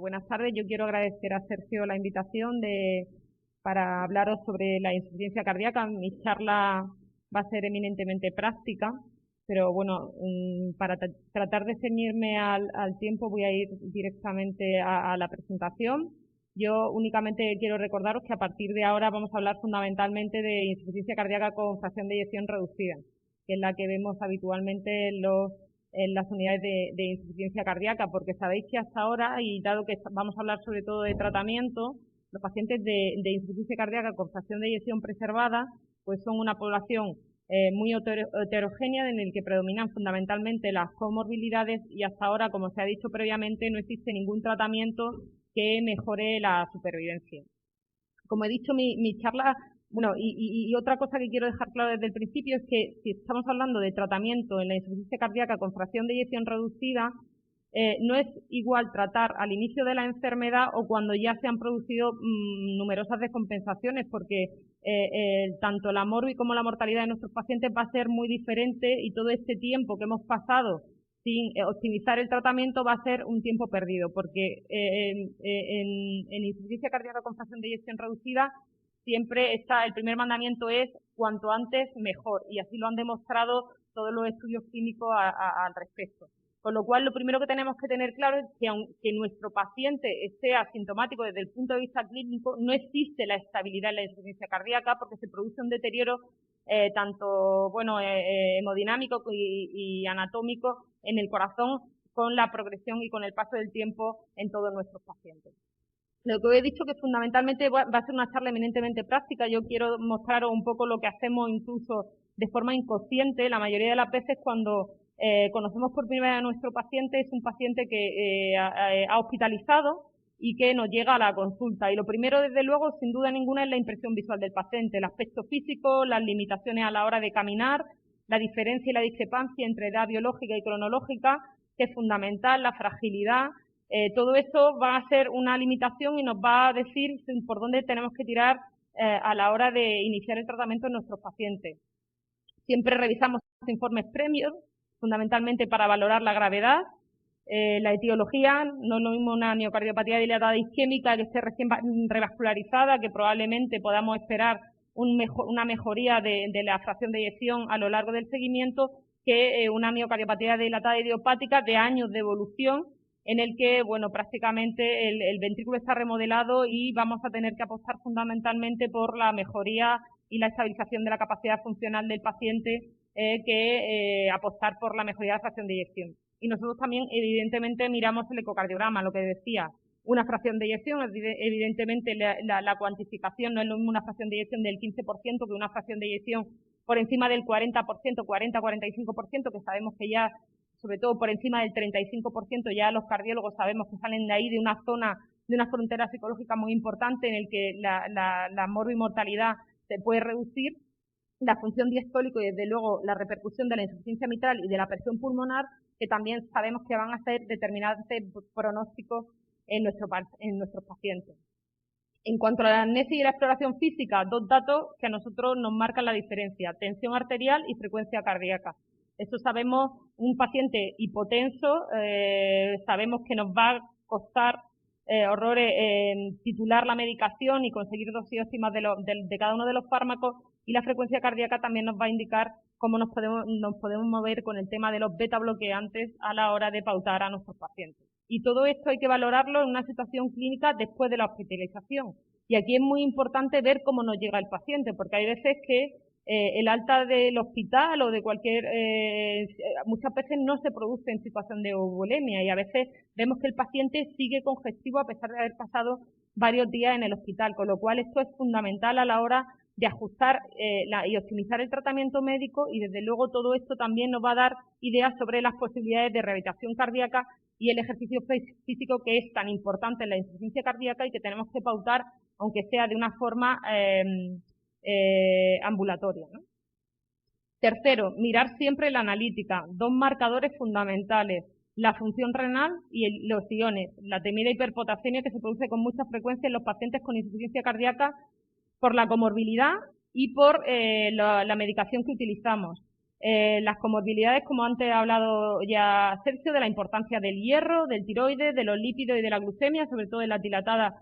buenas tardes. Yo quiero agradecer a Sergio la invitación para hablaros sobre la insuficiencia cardíaca. Mi charla va a ser eminentemente práctica, pero bueno, para tratar de ceñirme al tiempo voy a ir directamente a la presentación. Yo únicamente quiero recordaros que a partir de ahora vamos a hablar fundamentalmente de insuficiencia cardíaca con fracción de eyección reducida, que es la que vemos habitualmente en las unidades de insuficiencia cardíaca, porque sabéis que hasta ahora, y dado que vamos a hablar sobre todo de tratamiento, los pacientes de insuficiencia cardíaca con fracción de eyección preservada, pues son una población muy heterogénea en el que predominan fundamentalmente las comorbilidades y hasta ahora, como se ha dicho previamente, no existe ningún tratamiento que mejore la supervivencia. Como he dicho, mi charla, bueno, y otra cosa que quiero dejar claro desde el principio es que si estamos hablando de tratamiento en la insuficiencia cardíaca con fracción de eyección reducida, no es igual tratar al inicio de la enfermedad o cuando ya se han producido numerosas descompensaciones, porque tanto la morbi como la mortalidad de nuestros pacientes va a ser muy diferente y todo este tiempo que hemos pasado sin optimizar el tratamiento va a ser un tiempo perdido, porque en insuficiencia cardíaca con fracción de eyección reducida siempre el primer mandamiento es cuanto antes mejor, y así lo han demostrado todos los estudios clínicos al respecto. Con lo cual, lo primero que tenemos que tener claro es que aunque nuestro paciente esté asintomático desde el punto de vista clínico, no existe la estabilidad en la insuficiencia cardíaca porque se produce un deterioro tanto hemodinámico y anatómico en el corazón con la progresión y con el paso del tiempo en todos nuestros pacientes. Lo que os he dicho que fundamentalmente va a ser una charla eminentemente práctica. Yo quiero mostraros un poco lo que hacemos incluso de forma inconsciente. La mayoría de las veces cuando conocemos por primera vez a nuestro paciente es un paciente que ha hospitalizado y que nos llega a la consulta. Y lo primero, desde luego, sin duda ninguna, es la impresión visual del paciente, el aspecto físico, las limitaciones a la hora de caminar, la diferencia y la discrepancia entre edad biológica y cronológica, que es fundamental, la fragilidad. Todo eso va a ser una limitación y nos va a decir por dónde tenemos que tirar a la hora de iniciar el tratamiento en nuestros pacientes. Siempre revisamos informes previos, fundamentalmente para valorar la gravedad, la etiología. No es lo mismo una miocardiopatía dilatada isquémica que esté recién revascularizada, que probablemente podamos esperar una mejoría de la fracción de eyección a lo largo del seguimiento, que una miocardiopatía dilatada idiopática de años de evolución, en el que, bueno, prácticamente el ventrículo está remodelado y vamos a tener que apostar fundamentalmente por la mejoría y la estabilización de la capacidad funcional del paciente que apostar por la mejoría de la fracción de eyección. Y nosotros también, evidentemente, miramos el ecocardiograma, lo que decía, una fracción de eyección, evidentemente la cuantificación no es lo mismo una fracción de eyección del 15% que una fracción de eyección por encima del 40%, 40-45%, que sabemos que ya, sobre todo por encima del 35%, ya los cardiólogos sabemos que salen de ahí de una zona, de una frontera psicológica muy importante en el que la morbimortalidad se puede reducir. La función diastólica y desde luego la repercusión de la insuficiencia mitral y de la presión pulmonar, que también sabemos que van a ser determinantes pronósticos en nuestros pacientes. En cuanto a la anamnesis y la exploración física, dos datos que a nosotros nos marcan la diferencia: tensión arterial y frecuencia cardíaca. Eso sabemos, un paciente hipotenso, sabemos que nos va a costar horrores titular la medicación y conseguir dosis óptimas de cada uno de los fármacos, y la frecuencia cardíaca también nos va a indicar cómo nos podemos mover con el tema de los beta bloqueantes a la hora de pautar a nuestros pacientes. Y todo esto hay que valorarlo en una situación clínica después de la hospitalización. Y aquí es muy importante ver cómo nos llega el paciente, porque hay veces que el alta del hospital o de muchas veces no se produce en situación de eubulimia, y a veces vemos que el paciente sigue congestivo a pesar de haber pasado varios días en el hospital, con lo cual esto es fundamental a la hora de ajustar y optimizar el tratamiento médico, y desde luego todo esto también nos va a dar ideas sobre las posibilidades de rehabilitación cardíaca y el ejercicio físico, que es tan importante en la insuficiencia cardíaca y que tenemos que pautar, aunque sea de una forma ambulatoria, ¿no? Tercero, mirar siempre la analítica. Dos marcadores fundamentales: la función renal y los iones, la temida hiperpotasemia, que se produce con mucha frecuencia en los pacientes con insuficiencia cardíaca por la comorbilidad y por la medicación que utilizamos. Las comorbilidades, como antes ha hablado ya Sergio, de la importancia del hierro, del tiroides, de los lípidos y de la glucemia, sobre todo en las dilatadas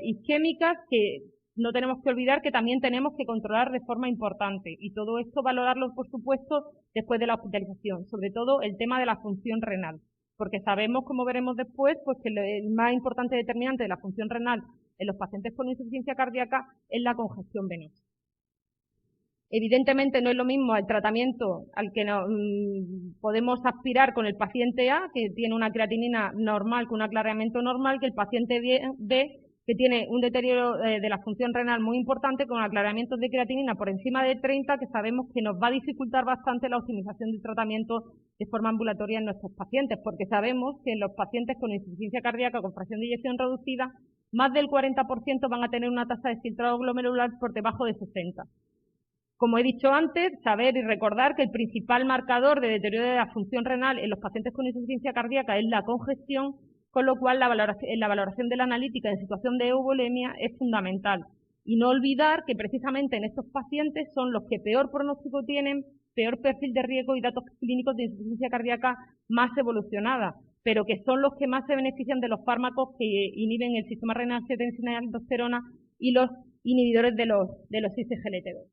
isquémicas, que no tenemos que olvidar que también tenemos que controlar de forma importante. Y todo esto valorarlo, por supuesto, después de la hospitalización, sobre todo el tema de la función renal. Porque sabemos, como veremos después, pues que el más importante determinante de la función renal en los pacientes con insuficiencia cardíaca es la congestión venosa. Evidentemente no es lo mismo el tratamiento al que podemos aspirar con el paciente A, que tiene una creatinina normal, con un aclaramiento normal, que el paciente B, que tiene un deterioro de la función renal muy importante, con aclaramientos de creatinina por encima de 30, que sabemos que nos va a dificultar bastante la optimización del tratamiento de forma ambulatoria en nuestros pacientes, porque sabemos que en los pacientes con insuficiencia cardíaca con fracción de eyección reducida, más del 40% van a tener una tasa de filtrado glomerular por debajo de 60. Como he dicho antes, saber y recordar que el principal marcador de deterioro de la función renal en los pacientes con insuficiencia cardíaca es la congestión, con lo cual la valoración de la analítica en situación de euvolemia es fundamental. Y no olvidar que precisamente en estos pacientes son los que peor pronóstico tienen, peor perfil de riesgo y datos clínicos de insuficiencia cardíaca más evolucionada, pero que son los que más se benefician de los fármacos que inhiben el sistema renal angiotensina y aldosterona y los inhibidores de los ISGLT2.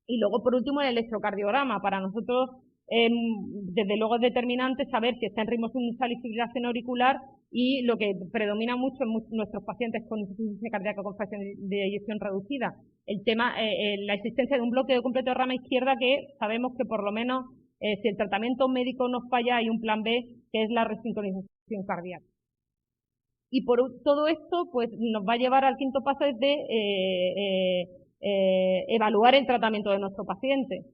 Y luego, por último, el electrocardiograma. Para nosotros, desde luego es determinante saber si está en ritmo sinusal y fibrilación auricular, y lo que predomina mucho en nuestros pacientes con insuficiencia cardíaca con fracción de eyección reducida, el tema, la existencia de un bloqueo completo de rama izquierda, que sabemos que por lo menos, si el tratamiento médico nos falla, hay un plan B, que es la resincronización cardíaca. Y por todo esto, pues nos va a llevar al quinto paso de evaluar el tratamiento de nuestro paciente.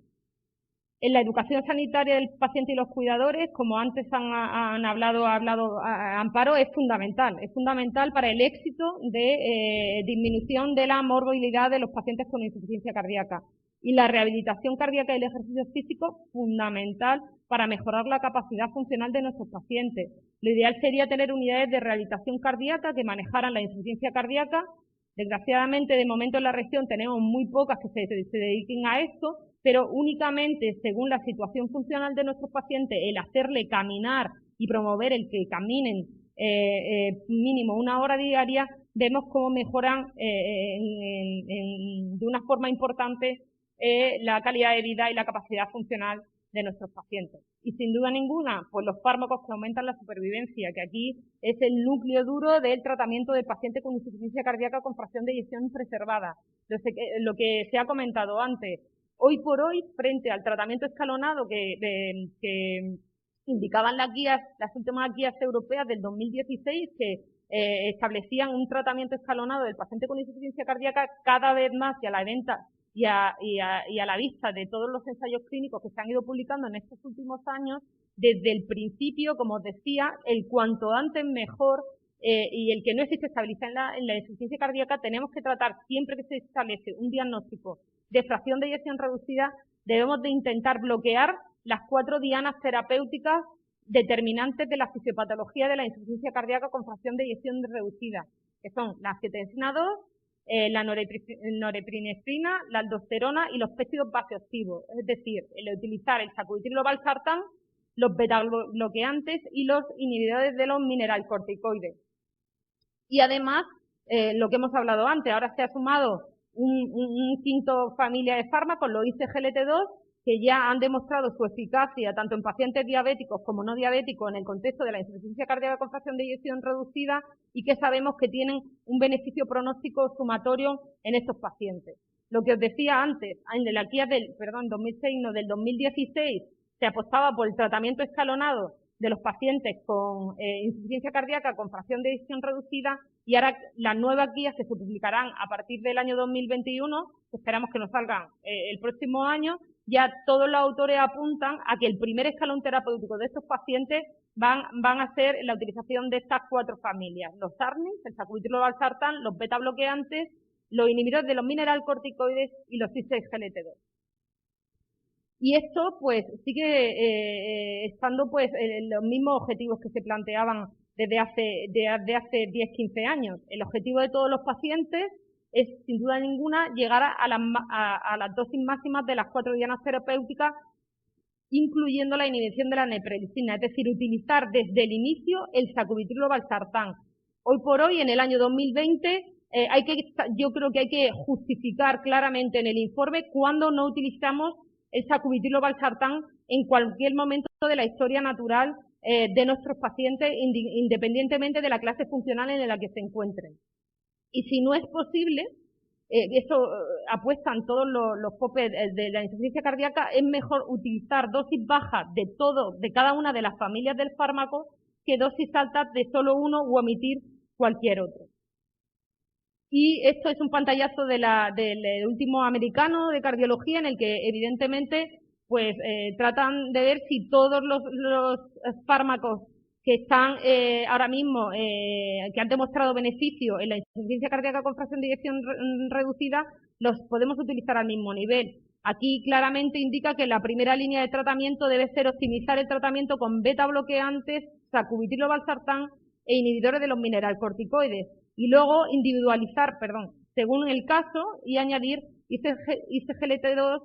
En la educación sanitaria del paciente y los cuidadores, como antes ha hablado Amparo, es fundamental para el éxito de disminución de la morbilidad de los pacientes con insuficiencia cardíaca. Y la rehabilitación cardíaca y el ejercicio físico, fundamental para mejorar la capacidad funcional de nuestros pacientes. Lo ideal sería tener unidades de rehabilitación cardíaca que manejaran la insuficiencia cardíaca. Desgraciadamente, de momento en la región tenemos muy pocas que se dediquen a esto, pero únicamente según la situación funcional de nuestros pacientes, el hacerle caminar y promover el que caminen mínimo una hora diaria, vemos cómo mejoran de una forma importante la calidad de vida y la capacidad funcional de nuestros pacientes. Y sin duda ninguna, pues los fármacos que aumentan la supervivencia, que aquí es el núcleo duro del tratamiento del paciente con insuficiencia cardíaca con fracción de eyección preservada. Lo que se ha comentado antes, hoy por hoy, frente al tratamiento escalonado que indicaban las últimas guías europeas del 2016, que establecían un tratamiento escalonado del paciente con insuficiencia cardíaca, cada vez más, y a la venta y a la vista de todos los ensayos clínicos que se han ido publicando en estos últimos años, desde el principio, como os decía, el cuanto antes mejor, y el que no existe estabilidad en la insuficiencia cardíaca, tenemos que tratar, siempre que se establece un diagnóstico de fracción de eyección reducida, debemos de intentar bloquear las 4 dianas terapéuticas determinantes de la fisiopatología de la insuficiencia cardíaca con fracción de eyección reducida, que son la angiotensina 2, la norepinestrina, la aldosterona y los péptidos vasoactivos, es decir, el utilizar el sacubitril/valsartán, los beta-bloqueantes y los inhibidores de los mineralcorticoides. Y además, lo que hemos hablado antes, ahora se ha sumado un quinto familia de fármacos, los ISGLT2, que ya han demostrado su eficacia tanto en pacientes diabéticos como no diabéticos en el contexto de la insuficiencia cardíaca con fracción de eyección reducida, y que sabemos que tienen un beneficio pronóstico sumatorio en estos pacientes. Lo que os decía antes, en la guía del 2016 se apostaba por el tratamiento escalonado de los pacientes con insuficiencia cardíaca con fracción de eyección reducida, y ahora las nuevas guías que se publicarán a partir del año 2021, esperamos que nos salgan el próximo año, ya todos los autores apuntan a que el primer escalón terapéutico de estos pacientes van a ser la utilización de estas 4 familias: los ARNIs, el sacubitril/valsartán, los beta bloqueantes, los inhibidores de los mineralcorticoides y los ISGLT2. Y esto pues sigue estando pues en los mismos objetivos que se planteaban desde hace 10-15 años. El objetivo de todos los pacientes es sin duda ninguna llegar a las dosis máximas de las 4 dianas terapéuticas, incluyendo la inhibición de la neprilistina, es decir, utilizar desde el inicio el sacubitrilo/valsartán. Hoy por hoy, en el año 2020, yo creo que hay que justificar claramente en el informe cuándo no utilizamos el sacubitrilo/valsartán en cualquier momento de la historia natural de nuestros pacientes, independientemente de la clase funcional en la que se encuentren. Y si no es posible, eso apuestan todos los popes de la insuficiencia cardíaca, es mejor utilizar dosis bajas de cada una de las familias del fármaco que dosis altas de solo uno u omitir cualquier otro. Y esto es un pantallazo del último americano de cardiología, en el que evidentemente pues tratan de ver si todos los fármacos que están ahora mismo, que han demostrado beneficio en la insuficiencia cardíaca con fracción de eyección reducida, los podemos utilizar al mismo nivel. Aquí claramente indica que la primera línea de tratamiento debe ser optimizar el tratamiento con beta bloqueantes, sacubitrilo/valsartán e inhibidores de los mineralcorticoides, y luego individualizar, según el caso, y añadir ISGLT2,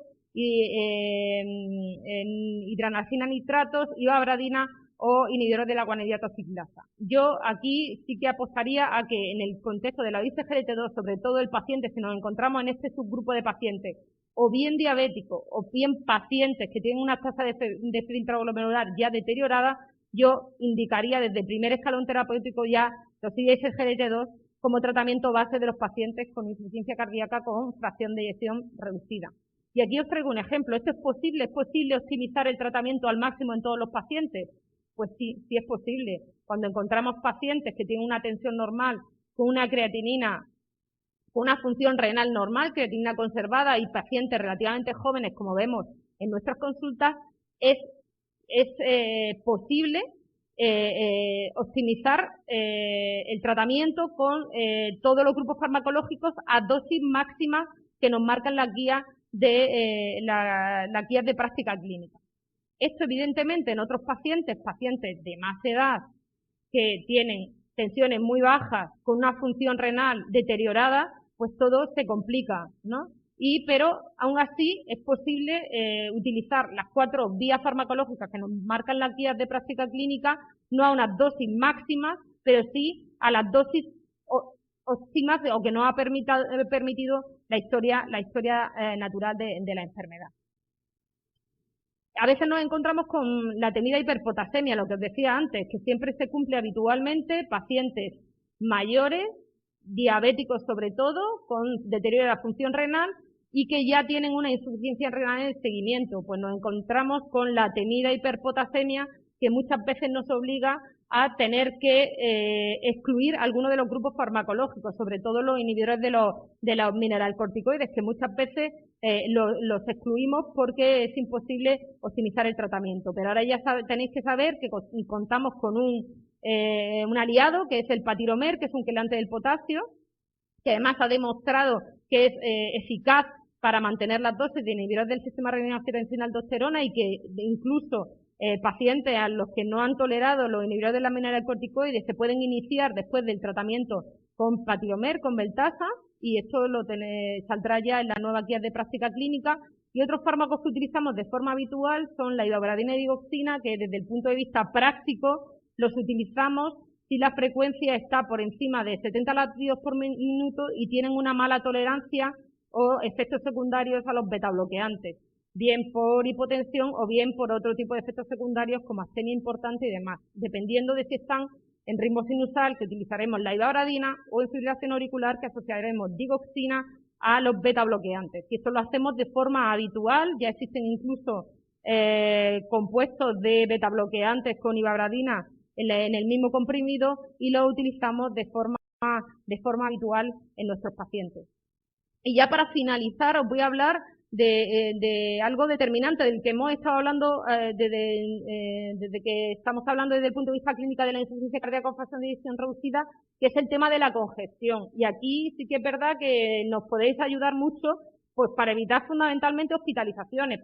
hidranacina nitratos, ivabradina o inhibidores de la guanidina ciclasa. Yo aquí sí que apostaría a que en el contexto de la ISGLT2, sobre todo el paciente, si nos encontramos en este subgrupo de pacientes, o bien diabéticos, o bien pacientes que tienen una tasa de estrés intraglomerular ya deteriorada, yo indicaría desde el primer escalón terapéutico ya los ISGLT2 como tratamiento base de los pacientes con insuficiencia cardíaca con fracción de eyección reducida. Y aquí os traigo un ejemplo. ¿Esto es posible? ¿Es posible optimizar el tratamiento al máximo en todos los pacientes? Pues sí, sí es posible. Cuando encontramos pacientes que tienen una tensión normal, con una creatinina, con una función renal normal, creatinina conservada, y pacientes relativamente jóvenes, como vemos en nuestras consultas, es posible optimizar el tratamiento con todos los grupos farmacológicos a dosis máximas que nos marcan las guías de las guías de práctica clínica. Esto evidentemente en otros pacientes de más edad que tienen tensiones muy bajas con una función renal deteriorada, pues todo se complica, ¿no? Pero aún así es posible utilizar las 4 vías farmacológicas que nos marcan las guías de práctica clínica, no a unas dosis máximas, pero sí a las dosis óptimas o que nos ha permitido la historia natural de la enfermedad. A veces nos encontramos con la temida hiperpotasemia, lo que os decía antes, que siempre se cumple habitualmente pacientes mayores, diabéticos sobre todo, con deterioro de la función renal y que ya tienen una insuficiencia renal en el seguimiento. Pues nos encontramos con la temida hiperpotasemia, que muchas veces nos obliga a tener que excluir algunos de los grupos farmacológicos, sobre todo los inhibidores de los mineralcorticoides, que muchas veces los excluimos porque es imposible optimizar el tratamiento. Pero ahora ya tenéis que saber que contamos con un aliado, que es el patiromer, que es un quelante del potasio, que además ha demostrado que es eficaz para mantener las dosis de inhibidores del sistema renina-angiotensina-aldosterona, y que incluso pacientes a los que no han tolerado los inhibidores de la mineralcorticoides se pueden iniciar después del tratamiento con patiromer, con Veltasa, y esto saldrá ya en la nueva guía de práctica clínica. Y otros fármacos que utilizamos de forma habitual son la ivabradina y digoxina, que desde el punto de vista práctico los utilizamos si la frecuencia está por encima de 70 latidos por minuto y tienen una mala tolerancia o efectos secundarios a los betabloqueantes, bien por hipotensión o bien por otro tipo de efectos secundarios como astenia importante y demás. Dependiendo de si están en ritmo sinusal, que utilizaremos la ivabradina, o en fibrilación auricular, que asociaremos digoxina a los betabloqueantes. Y esto lo hacemos de forma habitual. Ya existen incluso compuestos de betabloqueantes con ivabradina en el mismo comprimido, y lo utilizamos de forma habitual en nuestros pacientes. Y ya para finalizar os voy a hablar de algo determinante del que hemos estado hablando desde que estamos hablando desde el punto de vista clínico de la insuficiencia cardíaca con fracción de eyección reducida, que es el tema de la congestión. Y aquí sí que es verdad que nos podéis ayudar mucho, pues para evitar fundamentalmente hospitalizaciones,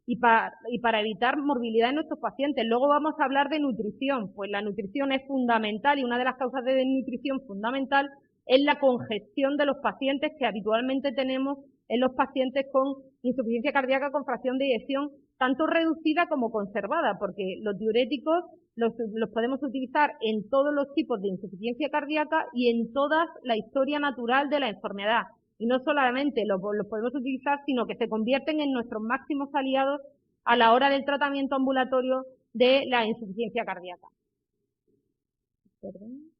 y para evitar morbilidad en nuestros pacientes. Luego vamos a hablar de nutrición. Pues la nutrición es fundamental, y una de las causas de desnutrición fundamental es la congestión de los pacientes que habitualmente tenemos en los pacientes con insuficiencia cardíaca con fracción de eyección, tanto reducida como conservada, porque los diuréticos los podemos utilizar en todos los tipos de insuficiencia cardíaca y en toda la historia natural de la enfermedad. Y no solamente los podemos utilizar, sino que se convierten en nuestros máximos aliados a la hora del tratamiento ambulatorio de la insuficiencia cardíaca. Perdón.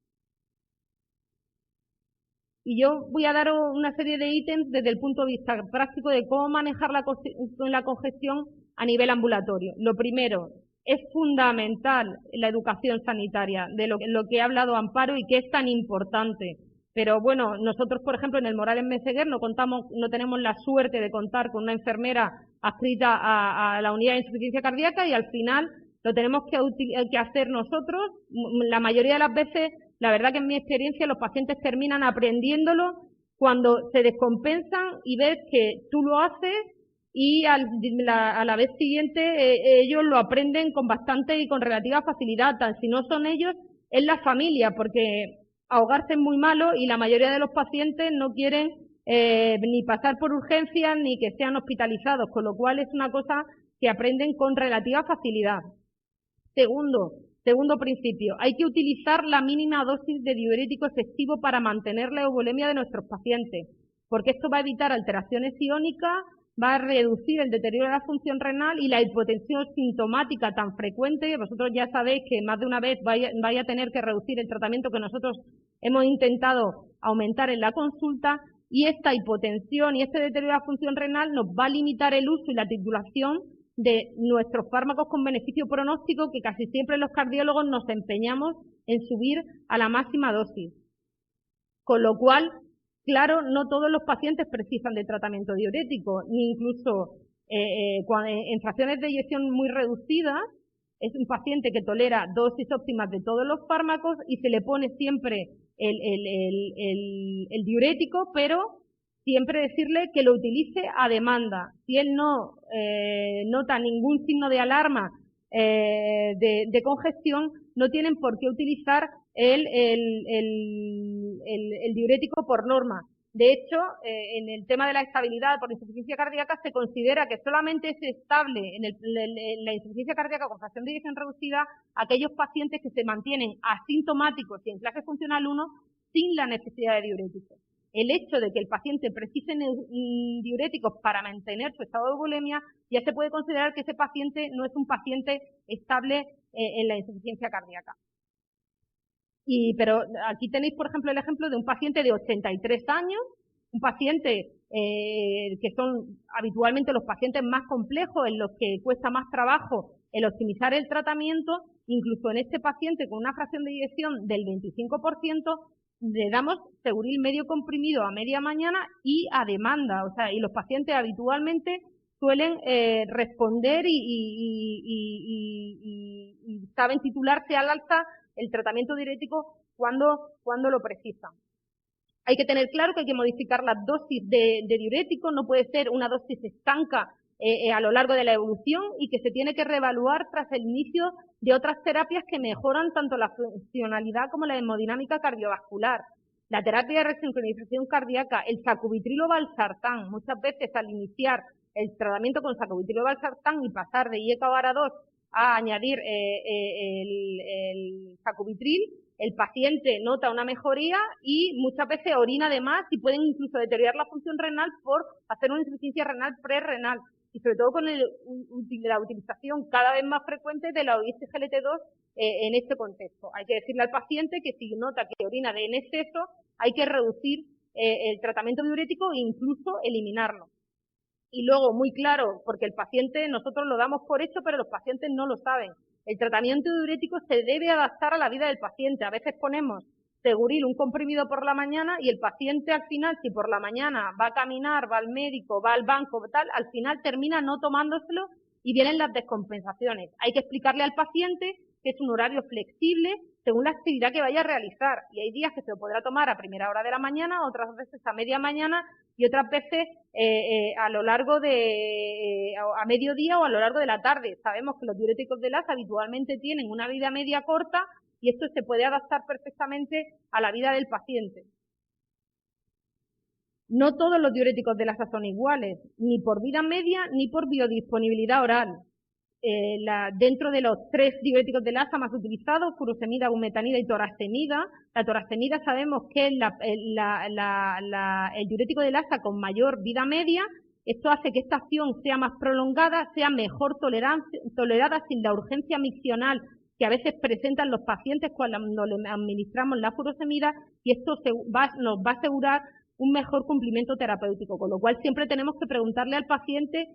Y yo voy a dar una serie de ítems desde el punto de vista práctico de cómo manejar la congestión a nivel ambulatorio. Lo primero, es fundamental la educación sanitaria, de lo que ha hablado Amparo y que es tan importante. Pero bueno, nosotros, por ejemplo, en el Morales Meseguer no tenemos la suerte de contar con una enfermera adscrita a la unidad de insuficiencia cardíaca y al final lo tenemos que hacer nosotros. La mayoría de las veces, la verdad que en mi experiencia, los pacientes terminan aprendiéndolo cuando se descompensan y ves que tú lo haces y a la vez siguiente ellos lo aprenden con bastante y con relativa facilidad. Tan si no son ellos, es la familia, porque ahogarse es muy malo y la mayoría de los pacientes no quieren ni pasar por urgencias ni que sean hospitalizados, con lo cual es una cosa que aprenden con relativa facilidad. Segundo principio, hay que utilizar la mínima dosis de diurético efectivo para mantener la euvolemia de nuestros pacientes, porque esto va a evitar alteraciones iónicas, va a reducir el deterioro de la función renal y la hipotensión sintomática tan frecuente. Vosotros ya sabéis que más de una vez vaya a tener que reducir el tratamiento que nosotros hemos intentado aumentar en la consulta, y esta hipotensión y este deterioro de la función renal nos va a limitar el uso y la titulación de nuestros fármacos con beneficio pronóstico, que casi siempre los cardiólogos nos empeñamos en subir a la máxima dosis. Con lo cual, claro, no todos los pacientes precisan de tratamiento diurético, ni incluso en fracciones de eyección muy reducidas, es un paciente que tolera dosis óptimas de todos los fármacos y se le pone siempre el diurético, pero siempre decirle que lo utilice a demanda. Si él no nota ningún signo de alarma de congestión, no tienen por qué utilizar el diurético por norma. De hecho, en el tema de la estabilidad por insuficiencia cardíaca se considera que solamente es estable en la insuficiencia cardíaca con fracción de eyección reducida aquellos pacientes que se mantienen asintomáticos y en clase funcional 1 sin la necesidad de diuréticos. El hecho de que el paciente precise diuréticos para mantener su estado de euvolemia, ya se puede considerar que ese paciente no es un paciente estable en la insuficiencia cardíaca. Pero aquí tenéis, por ejemplo, el ejemplo de un paciente de 83 años, un paciente que son habitualmente los pacientes más complejos, en los que cuesta más trabajo el optimizar el tratamiento. Incluso en este paciente con una fracción de eyección del 25%, le damos Seguril medio comprimido a media mañana y a demanda. O sea, y los pacientes habitualmente suelen responder y saben titularse al alza el tratamiento diurético cuando lo precisan. Hay que tener claro que hay que modificar las dosis de diurético, no puede ser una dosis estanca a lo largo de la evolución, y que se tiene que reevaluar tras el inicio de otras terapias que mejoran tanto la funcionalidad como la hemodinámica cardiovascular. La terapia de resincronización cardíaca, el sacubitrilo valsartán, muchas veces al iniciar el tratamiento con sacubitrilo valsartán y pasar de IECA o ARA2 a añadir el sacubitril, el paciente nota una mejoría y muchas veces orina de más y pueden incluso deteriorar la función renal por hacer una insuficiencia renal prerrenal, y sobre todo con la utilización cada vez más frecuente de la SGLT2 en este contexto. Hay que decirle al paciente que si nota que orina en exceso, hay que reducir el tratamiento diurético e incluso eliminarlo. Y luego, muy claro, porque el paciente, nosotros lo damos por hecho, pero los pacientes no lo saben. El tratamiento diurético se debe adaptar a la vida del paciente. A veces ponemos Seguril, un comprimido por la mañana, y el paciente al final, si por la mañana va a caminar, va al médico, va al banco, tal, al final termina no tomándoselo y vienen las descompensaciones. Hay que explicarle al paciente que es un horario flexible según la actividad que vaya a realizar, y hay días que se lo podrá tomar a primera hora de la mañana, otras veces a media mañana y otras veces a lo largo a mediodía o a lo largo de la tarde. Sabemos que los diuréticos de LAS habitualmente tienen una vida media corta y esto se puede adaptar perfectamente a la vida del paciente. No todos los diuréticos del ASA son iguales, ni por vida media ni por biodisponibilidad oral. Dentro de los 3 diuréticos del ASA más utilizados, furosemida, bumetanida y torastemida, la torastemida sabemos que es el diurético del ASA con mayor vida media. Esto hace que esta acción sea más prolongada, sea mejor tolerada sin la urgencia miccional que a veces presentan los pacientes cuando le administramos la furosemida, y esto nos va a asegurar un mejor cumplimiento terapéutico, con lo cual siempre tenemos que preguntarle al paciente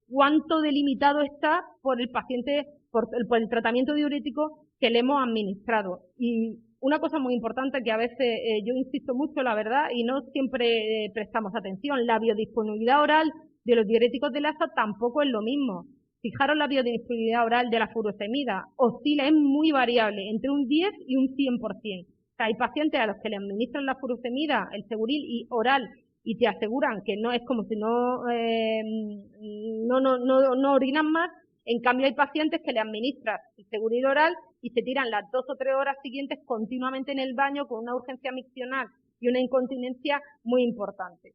cuánto delimitado está por el paciente, por el tratamiento diurético que le hemos administrado. Y una cosa muy importante que a veces yo insisto mucho, la verdad, y no siempre prestamos atención, la biodisponibilidad oral de los diuréticos del ASA tampoco es lo mismo. Fijaros, la biodisponibilidad oral de la furosemida oscila, es muy variable, entre un 10 y un 100%. O sea, hay pacientes a los que le administran la furosemida, el Seguril y oral, y te aseguran que no es como si no orinan más. En cambio, hay pacientes que le administran el Seguril oral y se tiran las 2 o 3 horas siguientes continuamente en el baño con una urgencia miccional y una incontinencia muy importante.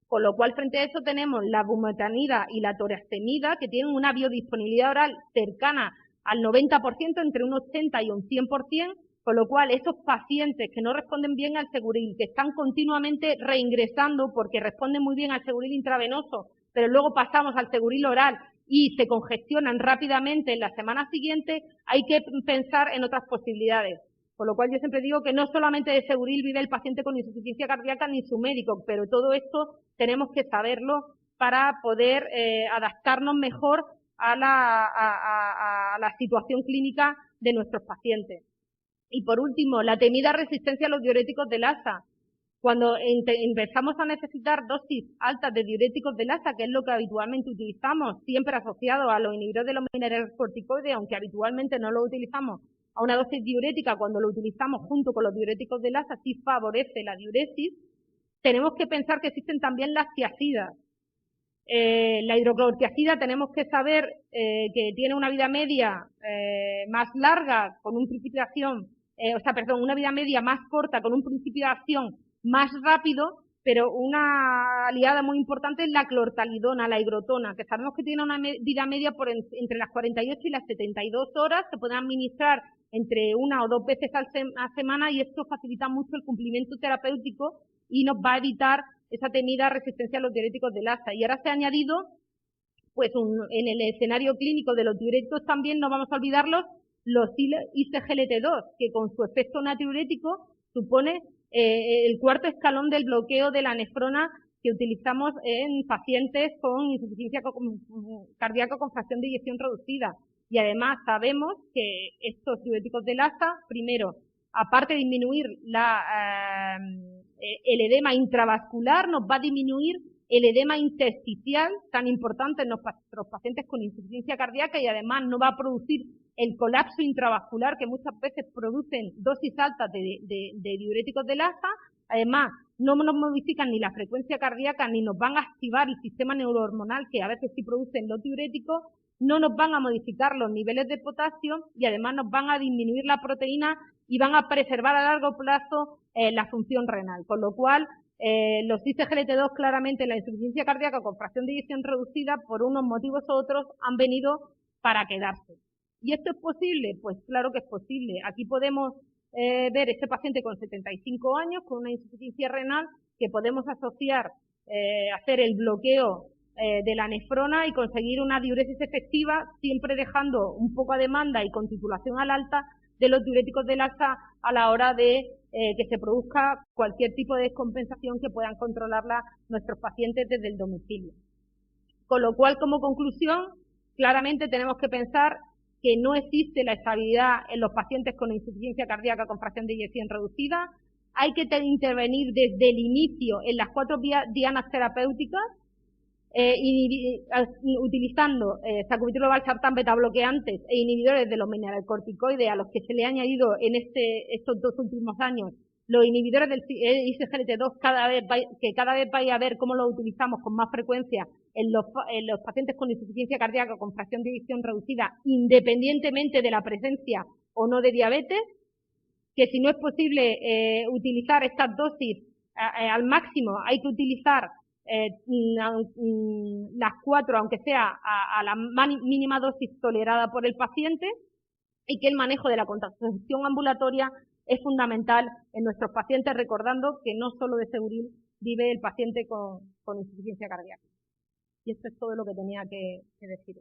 Con lo cual, frente a eso tenemos la bumetanida y la torastemida, que tienen una biodisponibilidad oral cercana al 90%, entre un 80 y un 100%, con lo cual esos pacientes que no responden bien al Seguril, que están continuamente reingresando porque responden muy bien al Seguril intravenoso, pero luego pasamos al Seguril oral y se congestionan rápidamente en la semana siguiente, hay que pensar en otras posibilidades. Con lo cual yo siempre digo que no solamente de Seguril vive el paciente con insuficiencia cardíaca ni su médico, pero todo esto tenemos que saberlo para poder adaptarnos mejor a la situación clínica de nuestros pacientes. Y por último, la temida resistencia a los diuréticos del ASA. Cuando empezamos a necesitar dosis altas de diuréticos del ASA, que es lo que habitualmente utilizamos, siempre asociado a los inhibidores de los mineralocorticoides, aunque habitualmente no lo utilizamos a una dosis diurética, cuando lo utilizamos junto con los diuréticos del ASA, sí favorece la diuresis. Tenemos que pensar que existen también las tiacidas. La hidroclorotiazida tenemos que saber que tiene una vida media más larga, con un principio de acción, una vida media más corta, con un principio de acción más rápido, pero una aliada muy importante es la clortalidona, la higrotona, que sabemos que tiene una vida media entre las 48 y las 72 horas, se pueden administrar entre 1 o 2 veces a semana, y esto facilita mucho el cumplimiento terapéutico y nos va a evitar esa temida resistencia a los diuréticos del ASA. Y ahora se ha añadido, pues en el escenario clínico de los diuréticos también, no vamos a olvidarlos, los ISGLT2, que con su efecto natriurético supone el cuarto escalón del bloqueo de la nefrona que utilizamos en pacientes con insuficiencia cardíaca con fracción de eyección reducida. Y además sabemos que estos diuréticos del ASA, primero, aparte de disminuir el edema intravascular, nos va a disminuir el edema intersticial, tan importante en nuestros pacientes con insuficiencia cardíaca, y además no va a producir el colapso intravascular que muchas veces producen dosis altas de diuréticos del ASA. Además, no nos modifican ni la frecuencia cardíaca ni nos van a activar el sistema neurohormonal, que a veces sí producen los diuréticos, no nos van a modificar los niveles de potasio y además nos van a disminuir la proteína y van a preservar a largo plazo la función renal. Con lo cual, los ISGLT2 claramente en la insuficiencia cardíaca con fracción de eyección reducida, por unos motivos u otros, han venido para quedarse. ¿Y esto es posible? Pues claro que es posible. Aquí podemos ver este paciente con 75 años, con una insuficiencia renal, que podemos asociar, hacer el bloqueo de la nefrona y conseguir una diuresis efectiva, siempre dejando un poco a demanda y con titulación al alta de los diuréticos del ASA a la hora de que se produzca cualquier tipo de descompensación que puedan controlarla nuestros pacientes desde el domicilio. Con lo cual, como conclusión, claramente tenemos que pensar que no existe la estabilidad en los pacientes con insuficiencia cardíaca con fracción de eyección reducida. Hay que intervenir desde el inicio en las 4 dianas terapéuticas, utilizando sacubitril, valsartán, betabloqueantes e inhibidores de los mineralocorticoides, a los que se le ha añadido en estos 2 últimos años los inhibidores del ISGLT2, que cada vez vaya a ver cómo los utilizamos con más frecuencia en los pacientes con insuficiencia cardíaca con fracción de eyección reducida, independientemente de la presencia o no de diabetes, que si no es posible utilizar estas dosis al máximo, hay que utilizar las 4, aunque sea a la mínima dosis tolerada por el paciente, y que el manejo de la contracepción ambulatoria es fundamental en nuestros pacientes, recordando que no solo de Seguril vive el paciente con insuficiencia cardíaca. Y esto es todo lo que tenía que decir.